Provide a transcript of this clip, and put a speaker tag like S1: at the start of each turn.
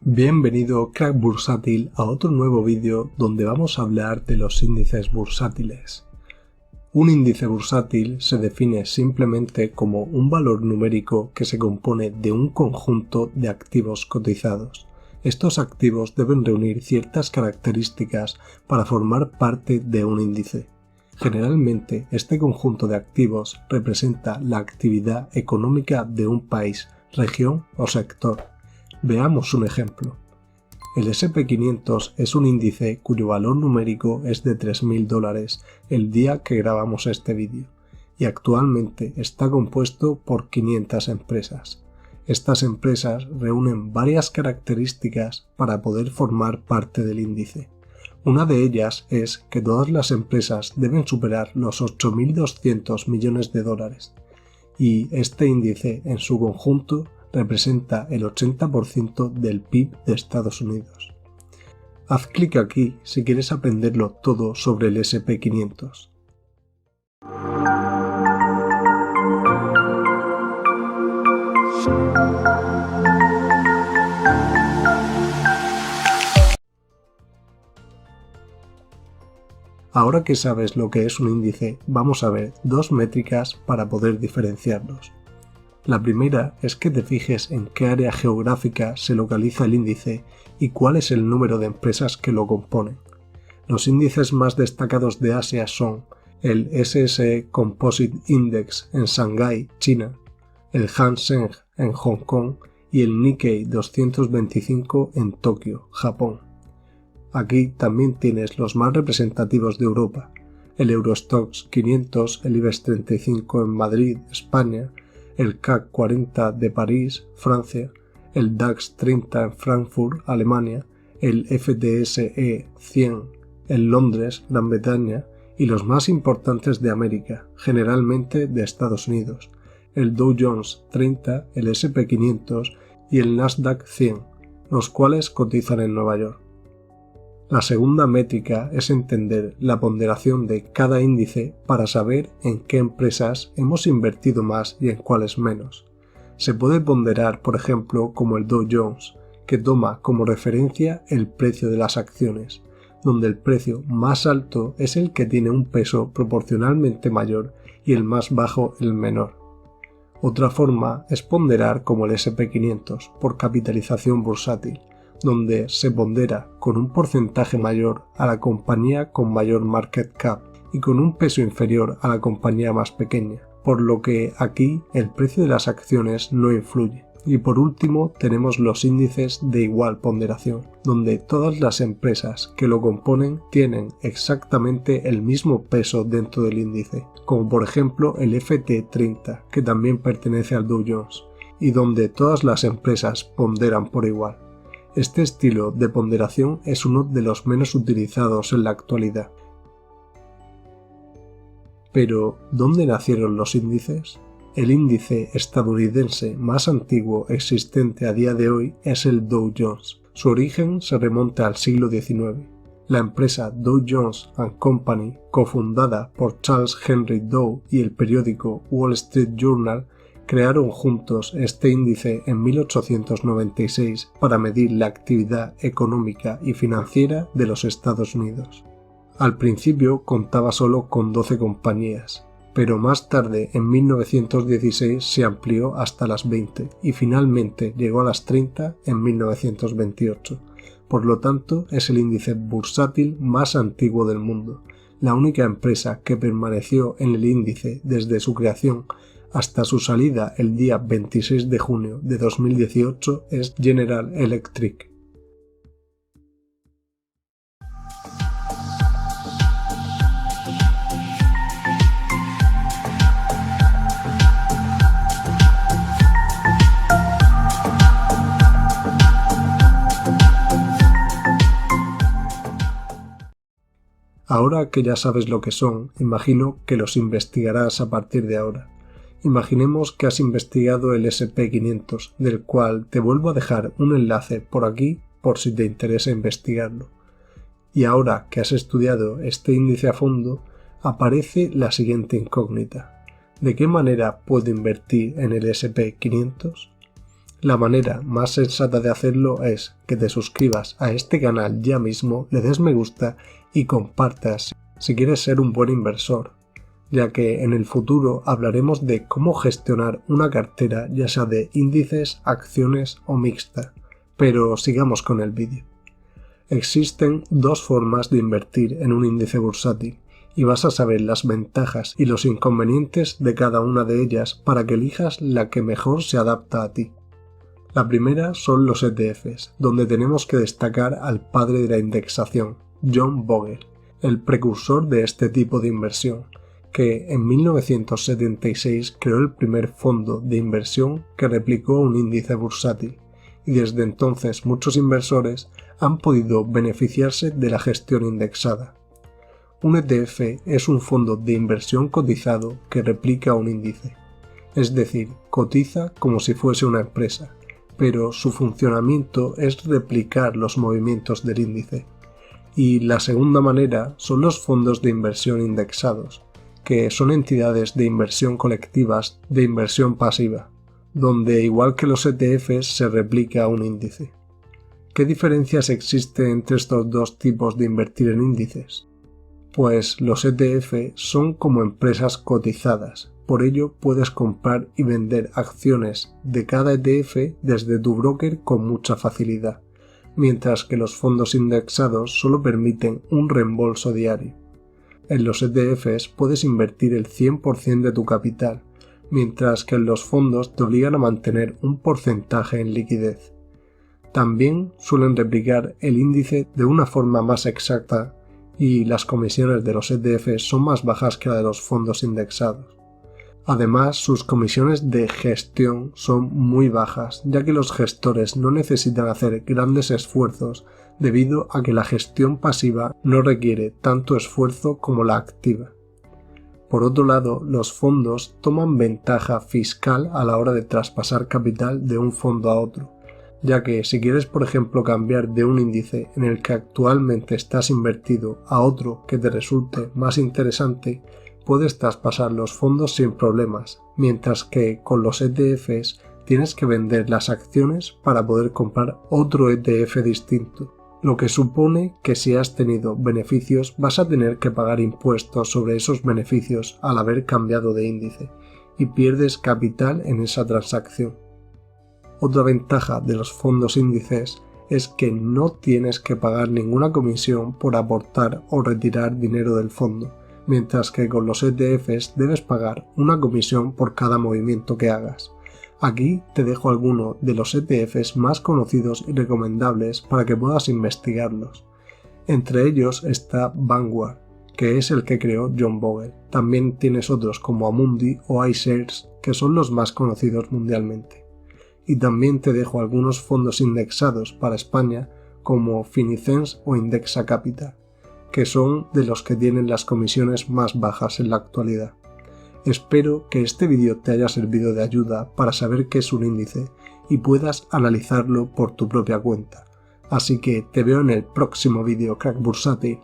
S1: Bienvenido, crack bursátil, a otro nuevo vídeo donde vamos a hablar de los índices bursátiles. Un índice bursátil se define simplemente como un valor numérico que se compone de un conjunto de activos cotizados. Estos activos deben reunir ciertas características para formar parte de un índice. Generalmente, este conjunto de activos representa la actividad económica de un país, región o sector. Veamos un ejemplo. El S&P 500 es un índice cuyo valor numérico es de $3.000 el día que grabamos este vídeo, y actualmente está compuesto por 500 empresas. Estas empresas reúnen varias características para poder formar parte del índice. Una de ellas es que todas las empresas deben superar los $8.200 millones, y este índice en su conjunto representa el 80% del PIB de Estados Unidos. Haz clic aquí si quieres aprenderlo todo sobre el S&P 500. Ahora que sabes lo que es un índice, vamos a ver dos métricas para poder diferenciarlos. La primera es que te fijes en qué área geográfica se localiza el índice y cuál es el número de empresas que lo componen. Los índices más destacados de Asia son el SSE Composite Index en Shanghái, China, el Hang Seng en Hong Kong y el Nikkei 225 en Tokio, Japón. Aquí también tienes los más representativos de Europa, el Eurostoxx 500, el IBEX 35 en Madrid, España, el CAC 40 de París, Francia, el DAX 30 en Frankfurt, Alemania, el FTSE 100 en Londres, Gran Bretaña, y los más importantes de América, generalmente de Estados Unidos, el Dow Jones 30, el S&P 500 y el Nasdaq 100, los cuales cotizan en Nueva York. La segunda métrica es entender la ponderación de cada índice para saber en qué empresas hemos invertido más y en cuáles menos. Se puede ponderar, por ejemplo, como el Dow Jones, que toma como referencia el precio de las acciones, donde el precio más alto es el que tiene un peso proporcionalmente mayor y el más bajo el menor. Otra forma es ponderar como el S&P 500 por capitalización bursátil, donde se pondera con un porcentaje mayor a la compañía con mayor market cap y con un peso inferior a la compañía más pequeña, por lo que aquí el precio de las acciones no influye. Y por último tenemos los índices de igual ponderación, donde todas las empresas que lo componen tienen exactamente el mismo peso dentro del índice, como por ejemplo el FT30, que también pertenece al Dow Jones, y donde todas las empresas ponderan por igual. Este estilo de ponderación es uno de los menos utilizados en la actualidad. Pero, ¿dónde nacieron los índices? El índice estadounidense más antiguo existente a día de hoy es el Dow Jones. Su origen se remonta al siglo XIX. La empresa Dow Jones & Company, cofundada por Charles Henry Dow y el periódico Wall Street Journal, crearon juntos este índice en 1896 para medir la actividad económica y financiera de los Estados Unidos. Al principio contaba solo con 12 compañías, pero más tarde en 1916 se amplió hasta las 20 y finalmente llegó a las 30 en 1928. Por lo tanto, es el índice bursátil más antiguo del mundo. La única empresa que permaneció en el índice desde su creación hasta su salida el día 26 de junio de 2018 es General Electric. Ahora que ya sabes lo que son, imagino que los investigarás a partir de ahora. Imaginemos que has investigado el S&P 500, del cual te vuelvo a dejar un enlace por aquí por si te interesa investigarlo. Y ahora que has estudiado este índice a fondo, aparece la siguiente incógnita. ¿De qué manera puedo invertir en el S&P 500? La manera más sensata de hacerlo es que te suscribas a este canal ya mismo, le des me gusta y compartas si quieres ser un buen inversor, ya que en el futuro hablaremos de cómo gestionar una cartera ya sea de índices, acciones o mixta. Pero sigamos con el vídeo. Existen dos formas de invertir en un índice bursátil y vas a saber las ventajas y los inconvenientes de cada una de ellas para que elijas la que mejor se adapta a ti. La primera son los ETFs, donde tenemos que destacar al padre de la indexación, John Bogle, el precursor de este tipo de inversión, que en 1976 creó el primer fondo de inversión que replicó un índice bursátil, y desde entonces muchos inversores han podido beneficiarse de la gestión indexada. Un ETF es un fondo de inversión cotizado que replica un índice, es decir, cotiza como si fuese una empresa, pero su funcionamiento es replicar los movimientos del índice. Y la segunda manera son los fondos de inversión indexados, que son entidades de inversión colectivas de inversión pasiva, donde igual que los ETFs se replica un índice. ¿Qué diferencias existen entre estos dos tipos de invertir en índices? Pues los ETF son como empresas cotizadas, por ello puedes comprar y vender acciones de cada ETF desde tu broker con mucha facilidad, mientras que los fondos indexados solo permiten un reembolso diario. En los ETFs puedes invertir el 100% de tu capital, mientras que en los fondos te obligan a mantener un porcentaje en liquidez. También suelen replicar el índice de una forma más exacta y las comisiones de los ETFs son más bajas que la de los fondos indexados. Además, sus comisiones de gestión son muy bajas, ya que los gestores no necesitan hacer grandes esfuerzos debido a que la gestión pasiva no requiere tanto esfuerzo como la activa. Por otro lado, los fondos toman ventaja fiscal a la hora de traspasar capital de un fondo a otro, ya que si quieres, por ejemplo, cambiar de un índice en el que actualmente estás invertido a otro que te resulte más interesante, puedes traspasar los fondos sin problemas, mientras que con los ETFs tienes que vender las acciones para poder comprar otro ETF distinto, lo que supone que si has tenido beneficios vas a tener que pagar impuestos sobre esos beneficios al haber cambiado de índice y pierdes capital en esa transacción. Otra ventaja de los fondos índices es que no tienes que pagar ninguna comisión por aportar o retirar dinero del fondo, mientras que con los ETFs debes pagar una comisión por cada movimiento que hagas. Aquí te dejo algunos de los ETFs más conocidos y recomendables para que puedas investigarlos. Entre ellos está Vanguard, que es el que creó John Bogle. También tienes otros como Amundi o iShares, que son los más conocidos mundialmente. Y también te dejo algunos fondos indexados para España como Finicens o Indexa Capital, que son de los que tienen las comisiones más bajas en la actualidad. Espero que este vídeo te haya servido de ayuda para saber qué es un índice y puedas analizarlo por tu propia cuenta. Así que te veo en el próximo vídeo, crack bursátil.